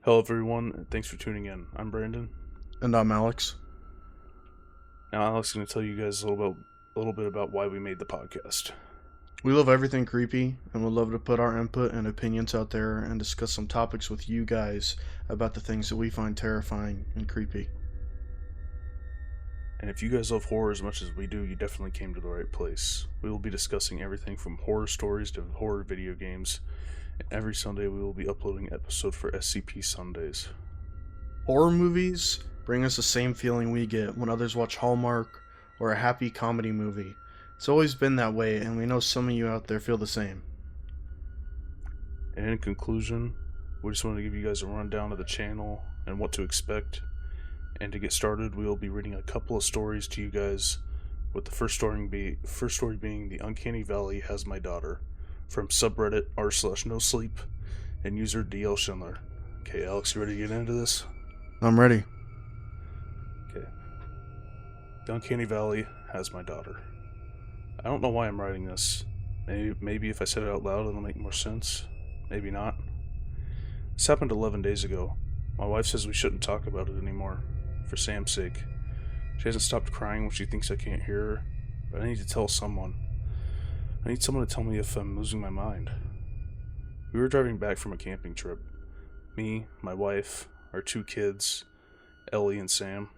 Hello, everyone, and thanks for tuning in. I'm Brandon. And I'm Alex. Now, Alex is going to tell you guys a little bit about why we made the podcast. We love everything creepy and would love to put our input and opinions out there and discuss some topics with you guys about the things that we find terrifying and creepy. And if you guys love horror as much as we do, you definitely came to the right place. We will be discussing everything from horror stories to horror video games, and every Sunday we will be uploading an episode for SCP Sundays. Horror movies bring us the same feeling we get when others watch Hallmark or a happy comedy movie. It's always been that way, and we know some of you out there feel the same. And in conclusion, we just want to give you guys a rundown of the channel and what to expect. And to get started, we will be reading a couple of stories to you guys, with the first story being The Uncanny Valley Has My Daughter, from subreddit r/nosleep and user dlschindler. Okay, Alex, you ready to get into this? I'm ready. Okay. The Uncanny Valley Has My Daughter. I don't know why I'm writing this. Maybe if I said it out loud it'll make more sense. Maybe not. This happened 11 days ago. My wife says we shouldn't talk about it anymore, for Sam's sake. She hasn't stopped crying when she thinks I can't hear her, but I need to tell someone. I need someone to tell me if I'm losing my mind. We were driving back from a camping trip. Me, my wife, our two kids, Ellie and Sam.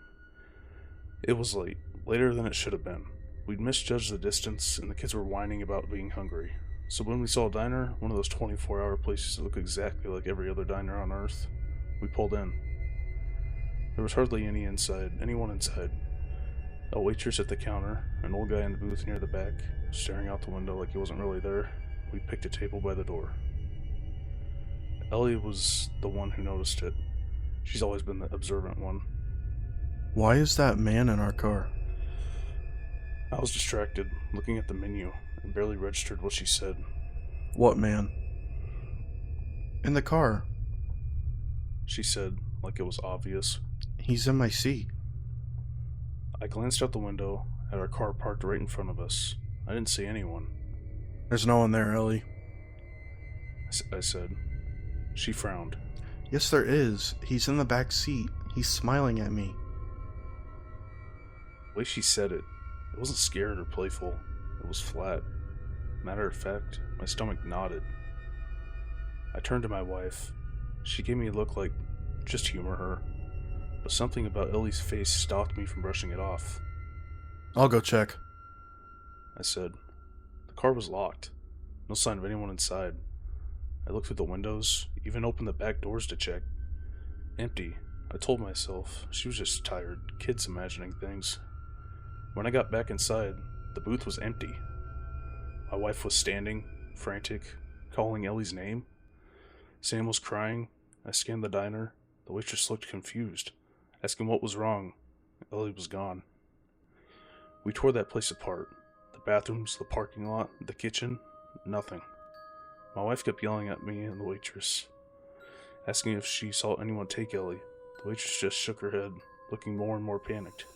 It was late, later than it should have been. We'd misjudged the distance, and the kids were whining about being hungry. So when we saw a diner, one of those 24-hour places that look exactly like every other diner on Earth, we pulled in. There was hardly anyone inside. A waitress at the counter, an old guy in the booth near the back, staring out the window like he wasn't really there. We picked a table by the door. Ellie was the one who noticed it. She's always been the observant one. Why is that man in our car? I was distracted, looking at the menu, and barely registered what she said. What man? In the car. She said, like it was obvious. He's in my seat. I glanced out the window at our car parked right in front of us. I didn't see anyone. There's no one there, Ellie. I said. She frowned. Yes, there is. He's in the back seat. He's smiling at me. The way she said it wasn't scared or playful. It was flat. Matter of fact, my stomach nodded. I turned to my wife. She gave me a look like, just humor her. But something about Ellie's face stopped me from brushing it off. I'll go check, I said. The car was locked. No sign of anyone inside. I looked through the windows, even opened the back doors to check. Empty. I told myself she was just tired, kids imagining things. When I got back inside, the booth was empty. My wife was standing, frantic, calling Ellie's name. Sam was crying. I scanned the diner. The waitress looked confused, asking what was wrong. Ellie was gone. We tore that place apart. The bathrooms, the parking lot, the kitchen, nothing. My wife kept yelling at me and the waitress, asking if she saw anyone take Ellie. The waitress just shook her head, looking more and more panicked.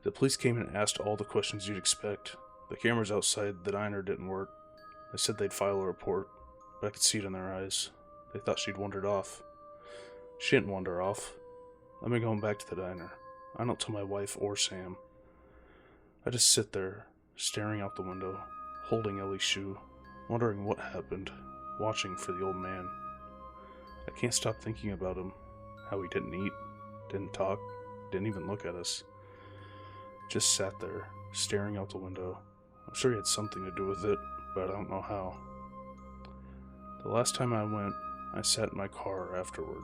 The police came and asked all the questions you'd expect. The cameras outside the diner didn't work. They said they'd file a report, but I could see it in their eyes. They thought she'd wandered off. She didn't wander off. I've been going back to the diner. I don't tell my wife or Sam. I just sit there, staring out the window, holding Ellie's shoe, wondering what happened, watching for the old man. I can't stop thinking about him, how he didn't eat, didn't talk, didn't even look at us. Just sat there, staring out the window. I'm sure he had something to do with it, but I don't know how. The last time I went, I sat in my car afterward.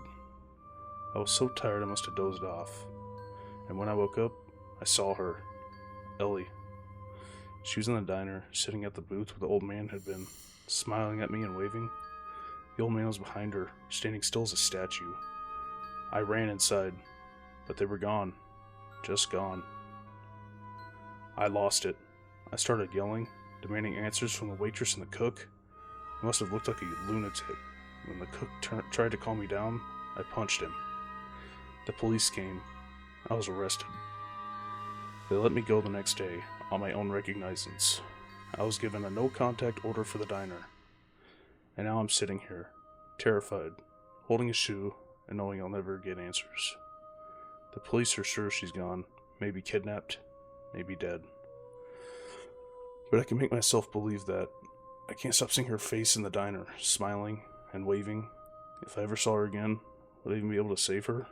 I was so tired I must have dozed off. And when I woke up, I saw her, Ellie. She was in the diner, sitting at the booth where the old man had been, smiling at me and waving. The old man was behind her, standing still as a statue. I ran inside, but they were gone. Just gone. I lost it. I started yelling, demanding answers from the waitress and the cook. I must have looked like a lunatic. When the cook tried to calm me down, I punched him. The police came. I was arrested. They let me go the next day, on my own recognizance. I was given a no-contact order for the diner. And now I'm sitting here, terrified, holding a shoe and knowing I'll never get answers. The police are sure she's gone, maybe kidnapped, maybe dead. But I can make myself believe that. I can't stop seeing her face in the diner, smiling and waving. If I ever saw her again, would I even be able to save her?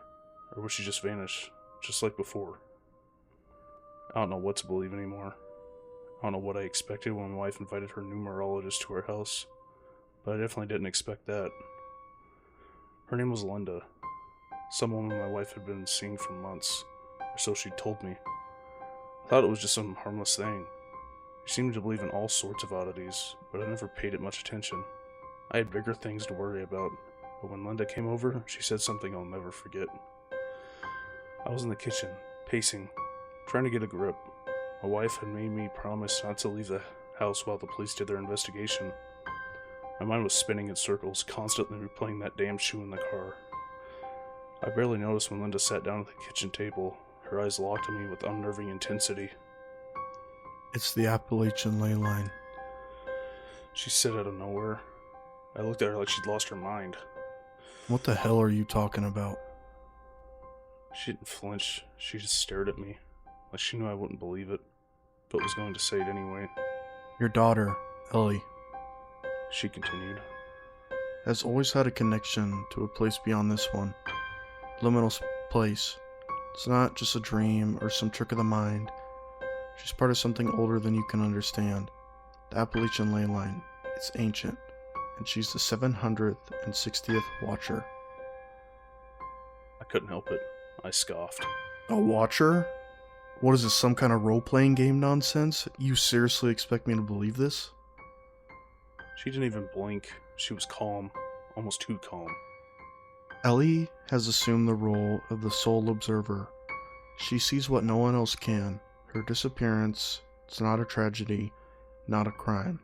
Or would she just vanish, just like before? I don't know what to believe anymore. I don't know what I expected when my wife invited her numerologist to her house, but I definitely didn't expect that. Her name was Linda, some woman my wife had been seeing for months, or so she told me. I thought it was just some harmless thing. She seemed to believe in all sorts of oddities, but I never paid it much attention. I had bigger things to worry about, but when Linda came over, she said something I'll never forget. I was in the kitchen, pacing, trying to get a grip. My wife had made me promise not to leave the house while the police did their investigation. My mind was spinning in circles, constantly replaying that damn shoe in the car. I barely noticed when Linda sat down at the kitchen table, her eyes locked on me with unnerving intensity. It's the Appalachian ley line. She said out of nowhere. I looked at her like she'd lost her mind. What the hell are you talking about? She didn't flinch, she just stared at me, like she knew I wouldn't believe it, but was going to say it anyway. Your daughter, Ellie, She continued. has always had a connection to a place beyond this one. Liminal place. It's not just a dream or some trick of the mind. She's part of something older than you can understand. The Appalachian ley line. It's ancient, and she's the 760th Watcher. I couldn't help it. I scoffed. A Watcher? What is this, some kind of role-playing game nonsense? You seriously expect me to believe this? She didn't even blink. She was calm, almost too calm. Ellie has assumed the role of the sole observer. She sees what no one else can. Her disappearance is not a tragedy, not a crime.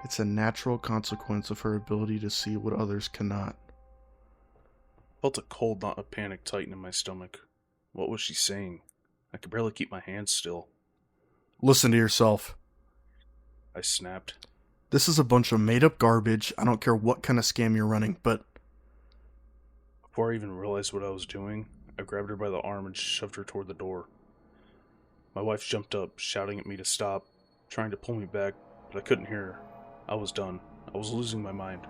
It's a natural consequence of her ability to see what others cannot. I felt a cold knot of panic tighten in my stomach. What was she saying? I could barely keep my hands still. Listen to yourself. I snapped. This is a bunch of made-up garbage. I don't care what kind of scam you're running, but... Before I even realized what I was doing, I grabbed her by the arm and shoved her toward the door. My wife jumped up, shouting at me to stop, trying to pull me back, but I couldn't hear her. I was done. I was losing my mind.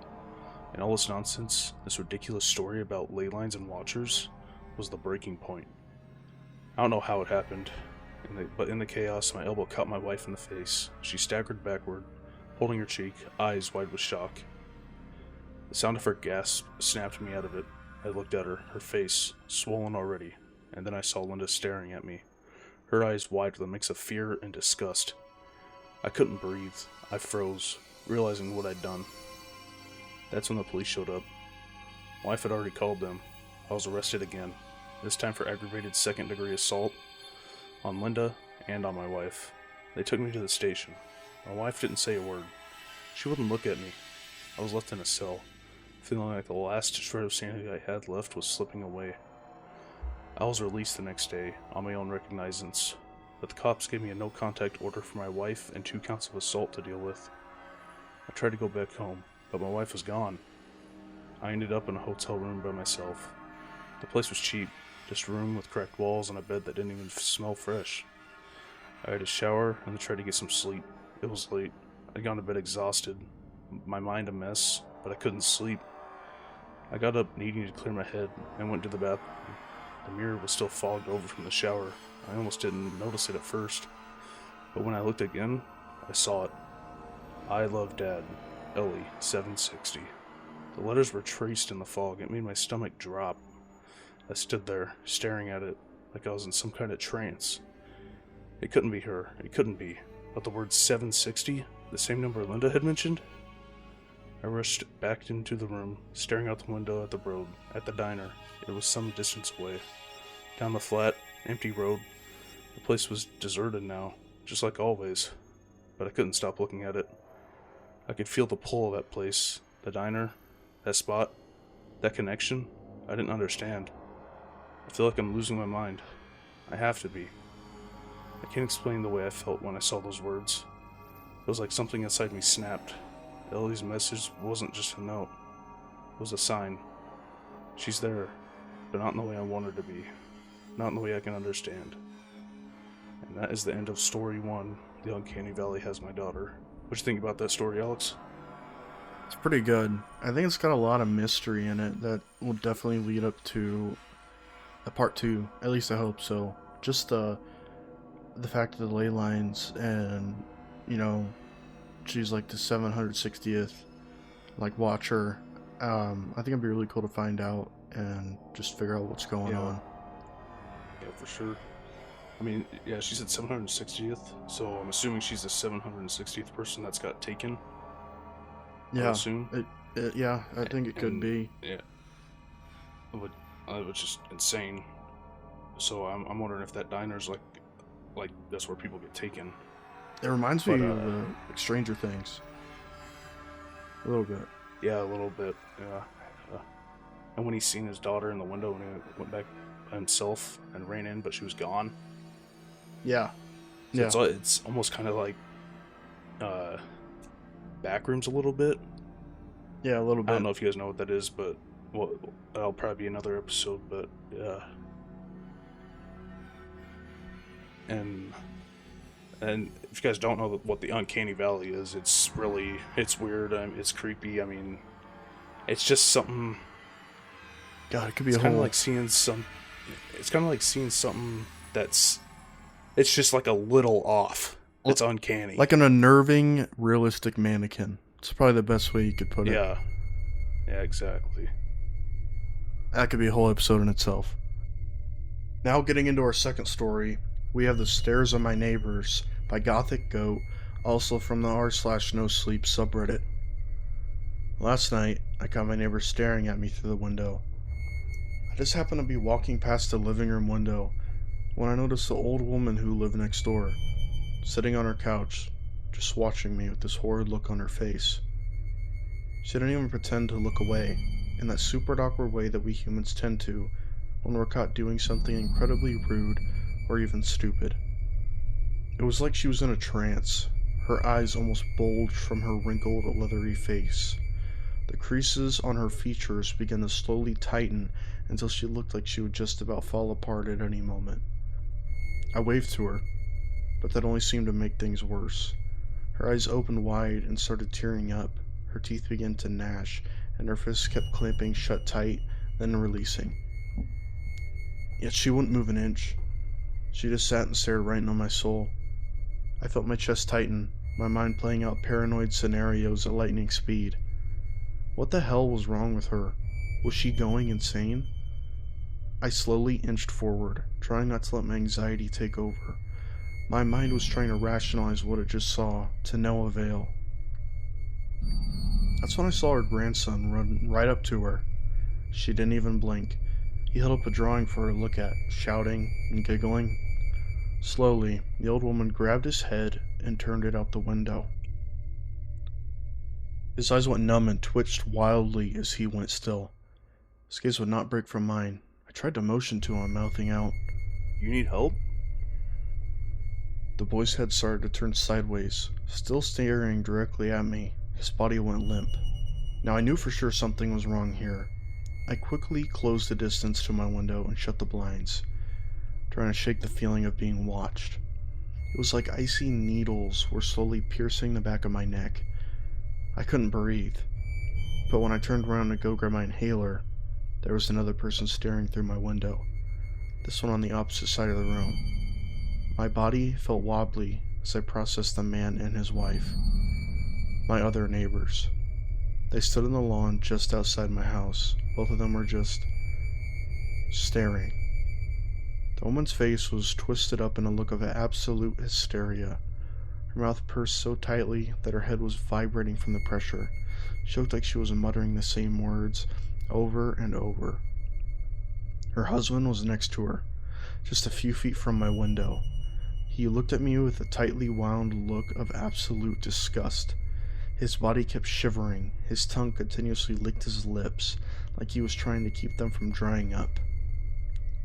And all this nonsense, this ridiculous story about ley lines and watchers, was the breaking point. I don't know how it happened, but in the chaos, my elbow caught my wife in the face. She staggered backward, holding her cheek, eyes wide with shock. The sound of her gasp snapped me out of it. I looked at her, her face swollen already, and then I saw Linda staring at me, her eyes wide with a mix of fear and disgust. I couldn't breathe. I froze, realizing what I'd done. That's when the police showed up. My wife had already called them. I was arrested again, this time for aggravated second-degree assault on Linda and on my wife. They took me to the station. My wife didn't say a word. She wouldn't look at me. I was left in a cell, feeling like the last shred of sanity I had left was slipping away. I was released the next day, on my own recognizance, but the cops gave me a no-contact order for my wife and 2 counts of assault to deal with. I tried to go back home, but my wife was gone. I ended up in a hotel room by myself. The place was cheap, just a room with cracked walls and a bed that didn't even smell fresh. I had a shower and then tried to get some sleep. It was late. I'd gone to bed exhausted, my mind a mess, but I couldn't sleep. I got up needing to clear my head and went to the bathroom. The mirror was still fogged over from the shower. I almost didn't notice it at first, but when I looked again, I saw it. I love Dad, Ellie, 760. The letters were traced in the fog. It made my stomach drop. I stood there, staring at it, like I was in some kind of trance. It couldn't be her. It couldn't be. But the word 760? The same number Linda had mentioned? I rushed back into the room, staring out the window at the road, at the diner. It was some distance away. Down the flat, empty road. The place was deserted now, just like always. But I couldn't stop looking at it. I could feel the pull of that place, the diner, that spot, that connection. I didn't understand. I feel like I'm losing my mind. I have to be. I can't explain the way I felt when I saw those words. It was like something inside me snapped. Ellie's message wasn't just a note. It was a sign. She's there, but not in the way I want her to be. Not in the way I can understand. And that is the end of story 1. The Uncanny Valley has my daughter. What you think about that story, Alex? It's pretty good. I think it's got a lot of mystery in it that will definitely lead up to a part 2. At least I hope so. Just the fact of the ley lines and, you know, she's like the 760th, like, watcher. I think it'd be really cool to find out and just figure out what's going on. Yeah, for sure. I mean, yeah, she said 760th, so I'm assuming she's the 760th person that's got taken. Yeah, I assume. Yeah, I think it could be. Yeah, it was just insane. So I'm wondering if that diner's like that's where people get taken. It reminds me of like Stranger Things. A little bit. Yeah, a little bit. Yeah. And when he seen his daughter in the window and he went back himself and ran in, but she was gone. Yeah. So it's almost kind of like Backrooms a little bit. Yeah, a little bit. I don't know if you guys know what that is, but that'll probably be another episode. But yeah. And if you guys don't know what the Uncanny Valley is, it's weird. It's creepy. I mean, it's just something. God, it could be It's kind of like seeing something that's. It's just like a little off. It's uncanny. Like an unnerving, realistic mannequin. It's probably the best way you could put it. Yeah, exactly. That could be a whole episode in itself. Now getting into our second story, we have The Stairs of My Neighbors by gothic-goat, also from the r/no-sleep subreddit. Last night, I caught my neighbor staring at me through the window. I just happened to be walking past the living room window when I noticed the old woman who lived next door, sitting on her couch, just watching me with this horrid look on her face. She didn't even pretend to look away, in that super awkward way that we humans tend to when we're caught doing something incredibly rude or even stupid. It was like she was in a trance. Her eyes almost bulged from her wrinkled, leathery face. The creases on her features began to slowly tighten until she looked like she would just about fall apart at any moment. I waved to her, but that only seemed to make things worse. Her eyes opened wide and started tearing up. Her teeth began to gnash, and her fists kept clamping shut tight, then releasing. Yet she wouldn't move an inch. She just sat and stared right into my soul. I felt my chest tighten, my mind playing out paranoid scenarios at lightning speed. What the hell was wrong with her? Was she going insane? I slowly inched forward, trying not to let my anxiety take over. My mind was trying to rationalize what it just saw, to no avail. That's when I saw her grandson run right up to her. She didn't even blink. He held up a drawing for her to look at, shouting and giggling. Slowly, the old woman grabbed his head and turned it out the window. His eyes went numb and twitched wildly as he went still. His gaze would not break from mine. I tried to motion to him, mouthing out, "You need help?" The boy's head started to turn sideways, still staring directly at me. His body went limp. Now I knew for sure something was wrong here. I quickly closed the distance to my window and shut the blinds, trying to shake the feeling of being watched. It was like icy needles were slowly piercing the back of my neck. I couldn't breathe, but when I turned around to go grab my inhaler, there was another person staring through my window, this one on the opposite side of the room. My body felt wobbly as I processed the man and his wife, my other neighbors. They stood on the lawn just outside my house. Both of them were just staring. The woman's face was twisted up in a look of absolute hysteria. Her mouth pursed so tightly that her head was vibrating from the pressure. She looked like she was muttering the same words over and over. Her husband was next to her, just a few feet from my window. He looked at me with a tightly wound look of absolute disgust. His body kept shivering. His tongue continuously licked his lips, like he was trying to keep them from drying up.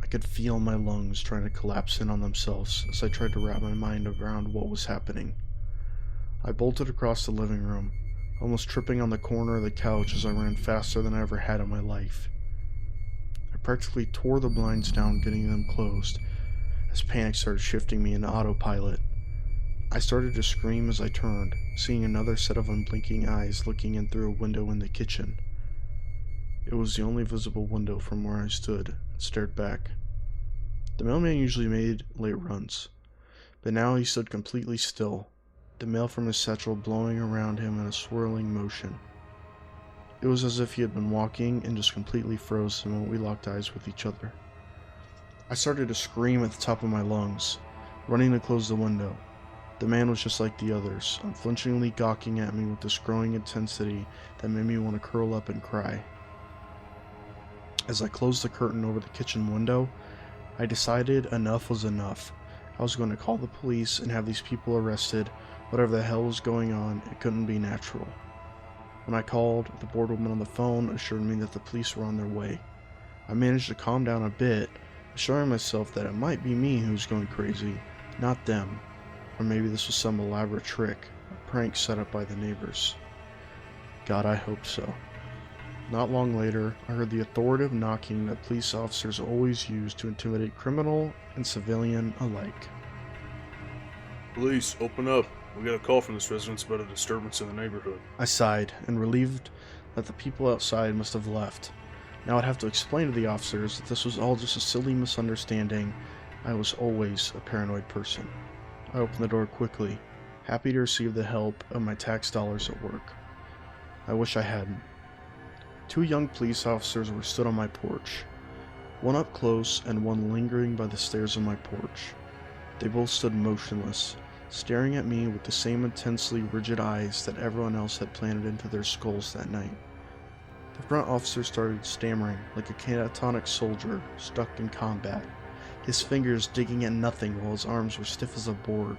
I could feel my lungs trying to collapse in on themselves as I tried to wrap my mind around what was happening. I bolted across the living room, almost tripping on the corner of the couch as I ran faster than I ever had in my life. I practically tore the blinds down getting them closed, as panic started shifting me into autopilot. I started to scream as I turned, seeing another set of unblinking eyes looking in through a window in the kitchen. It was the only visible window from where I stood and stared back. The mailman usually made late runs, but now he stood completely still, the mail from his satchel blowing around him in a swirling motion. It was as if he had been walking and just completely froze the moment we locked eyes with each other. I started to scream at the top of my lungs, running to close the window. The man was just like the others, unflinchingly gawking at me with this growing intensity that made me want to curl up and cry. As I closed the curtain over the kitchen window, I decided enough was enough. I was going to call the police and have these people arrested. Whatever the hell was going on, it couldn't be natural. When I called, the bored woman on the phone assured me that the police were on their way. I managed to calm down a bit, assuring myself that it might be me who was going crazy, not them. Or maybe this was some elaborate trick, a prank set up by the neighbors. God, I hope so. Not long later, I heard the authoritative knocking that police officers always use to intimidate criminal and civilian alike. Police, open up. We got a call from this residence about a disturbance in the neighborhood. I sighed, and relieved that the people outside must have left. Now I'd have to explain to the officers that this was all just a silly misunderstanding. I was always a paranoid person. I opened the door quickly, happy to receive the help of my tax dollars at work. I wish I hadn't. 2 young police officers were stood on my porch, one up close and one lingering by the stairs of my porch. They both stood motionless, staring at me with the same intensely rigid eyes that everyone else had planted into their skulls that night. The front officer started stammering like a catatonic soldier stuck in combat, his fingers digging at nothing while his arms were stiff as a board.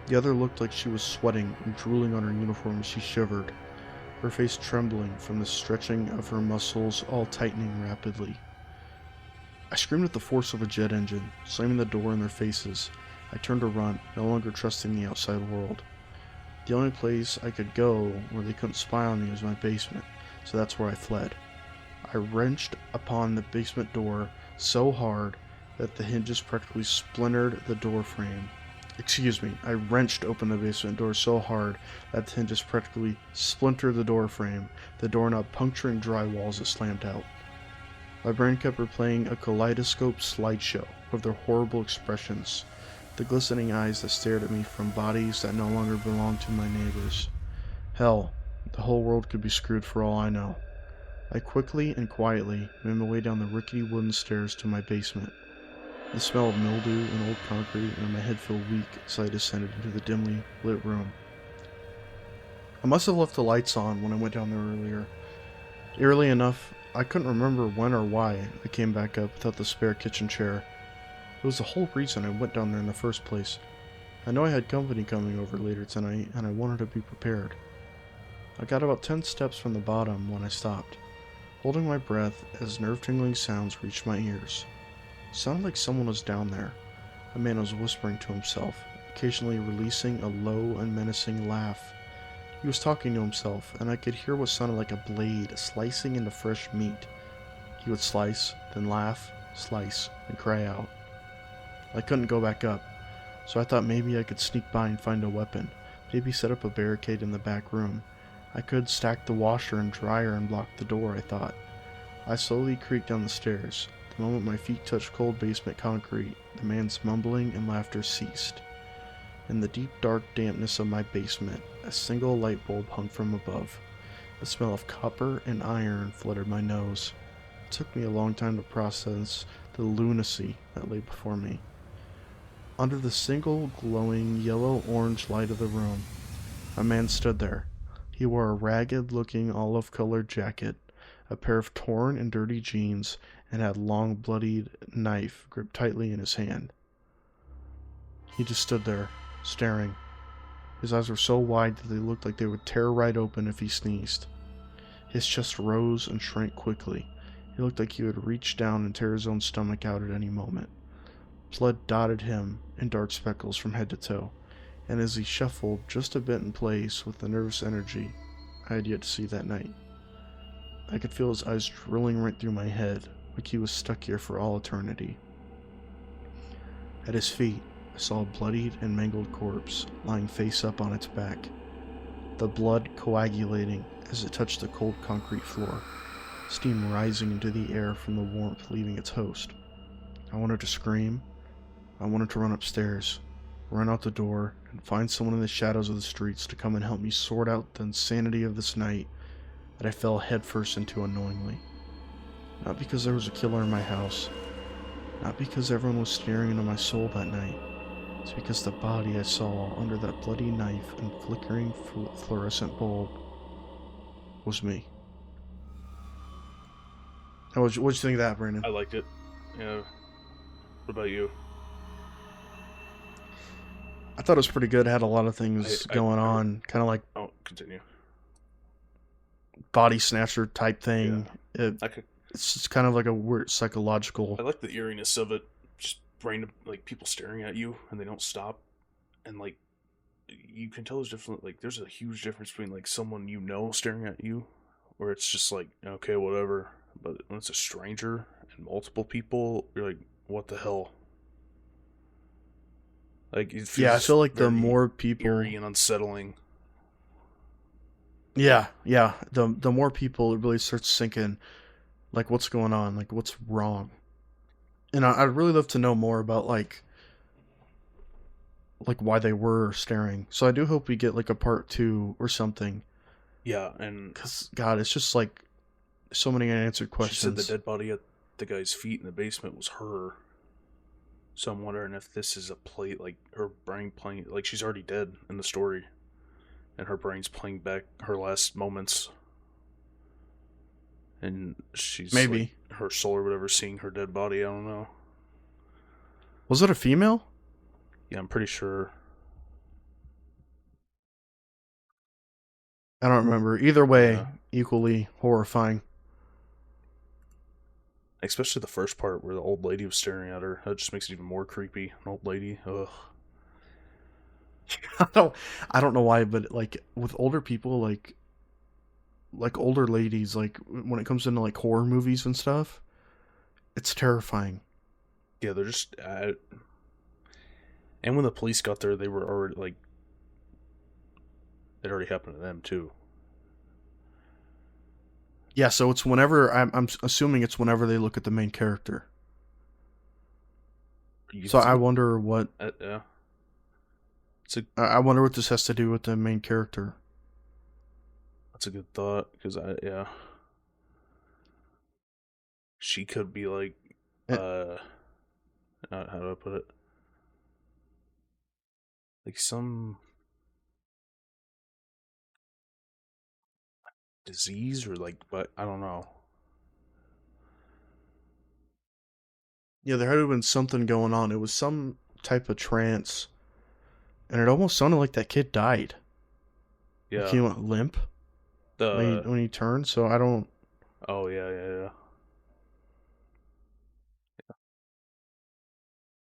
The other looked like she was sweating and drooling on her uniform as she shivered, her face trembling from the stretching of her muscles all tightening rapidly. I screamed at the force of a jet engine, slamming the door in their faces. I turned to run, no longer trusting the outside world. The only place I could go where they couldn't spy on me was my basement, so that's where I fled. I wrenched upon the basement door so hard that the hinges practically splintered the door frame. I wrenched open the basement door so hard that the hinges practically splintered the door frame, the doorknob puncturing drywall as it slammed out. My brain kept replaying a kaleidoscope slideshow of their horrible expressions, the glistening eyes that stared at me from bodies that no longer belonged to my neighbors. Hell, the whole world could be screwed for all I know. I quickly and quietly made my way down the rickety wooden stairs to my basement. The smell of mildew and old concrete made my head feel weak as I descended into the dimly lit room. I must have left the lights on when I went down there earlier. Eerily enough, I couldn't remember when or why I came back up without the spare kitchen chair. It was the whole reason I went down there in the first place. I know I had company coming over later tonight, and I wanted to be prepared. I got about 10 steps from the bottom when I stopped, holding my breath as nerve-tingling sounds reached my ears. It sounded like someone was down there. A man was whispering to himself, occasionally releasing a low and menacing laugh. He was talking to himself, and I could hear what sounded like a blade slicing into fresh meat. He would slice, then laugh, slice, and cry out. I couldn't go back up, so I thought maybe I could sneak by and find a weapon, maybe set up a barricade in the back room. I could stack the washer and dryer and block the door, I thought. I slowly creaked down the stairs. The moment my feet touched cold basement concrete, the man's mumbling and laughter ceased. In the deep dark dampness of my basement, a single light bulb hung from above. The smell of copper and iron fluttered my nose. It took me a long time to process the lunacy that lay before me. Under the single glowing yellow-orange light of the room, a man stood there. He wore a ragged-looking olive-colored jacket, a pair of torn and dirty jeans, and had a long bloodied knife gripped tightly in his hand. He just stood there, staring. His eyes were so wide that they looked like they would tear right open if he sneezed. His chest rose and shrank quickly. He looked like he would reach down and tear his own stomach out at any moment. Blood dotted him in dark speckles from head to toe, and as he shuffled just a bit in place with the nervous energy I had yet to see that night, I could feel his eyes drilling right through my head, like he was stuck here for all eternity. At his feet, I saw a bloodied and mangled corpse lying face up on its back, the blood coagulating as it touched the cold concrete floor, steam rising into the air from the warmth leaving its host. I wanted to scream. I wanted to run upstairs, run out the door, and find someone in the shadows of the streets to come and help me sort out the insanity of this night that I fell headfirst into unknowingly. Not because there was a killer in my house, not because everyone was staring into my soul that night. It's because the body I saw under that bloody knife and flickering fluorescent bulb was me. What'd you think of that, Brandon? I liked it. Yeah. What about you? I thought it was pretty good. It had a lot of things going on, kind of like continue. Body snatcher type thing. Yeah. It's just kind of like a weird psychological. I like the eeriness of it. Just random, like, people staring at you and they don't stop, and like you can tell there's different. Like, there's a huge difference between like someone you know staring at you, where it's just like, okay, whatever. But when it's a stranger and multiple people, you're like, what the hell? Like, it feels I feel like the more people, eerie and unsettling. Yeah. The more people, it really starts sinking. Like, what's going on? Like, what's wrong? And I'd really love to know more about like why they were staring. So I do hope we get like a part 2 or something. Yeah, and because God, it's just like so many unanswered questions. She said the dead body at the guy's feet in the basement was her. So I'm wondering if this is a play, like her brain playing, like she's already dead in the story, and her brain's playing back her last moments, and she's maybe like, her soul or whatever seeing her dead body. I don't know. Was it a female? Yeah, I'm pretty sure. I don't remember. Either way, equally horrifying. Especially the first part where the old lady was staring at her. That just makes it even more creepy. An old lady. Ugh. I don't know why, but like with older people, like older ladies, like when it comes into like horror movies and stuff, it's terrifying. Yeah, they're just. And when the police got there, they were already like. It already happened to them too. Yeah, so it's whenever I'm assuming it's whenever they look at the main character. So I wonder what. Yeah. I wonder what this has to do with the main character. That's a good thought, because she could be like, how do I put it? Like some disease or like, but I don't know. Yeah, there had to have been something going on. It was some type of trance, and it almost sounded like that kid died. Yeah, like he went limp when he turned. So I don't. Oh yeah.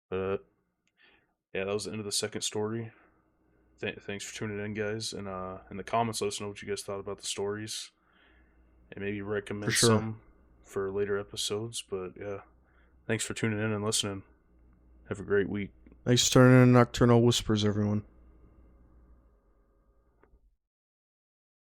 But yeah, that was the end of the second story. Thanks for tuning in, guys. And in the comments, let us know what you guys thought about the stories, and maybe recommend some for later episodes. But yeah, thanks for tuning in and listening. Have a great week. Thanks for turning in Nocturnal Whispers, everyone.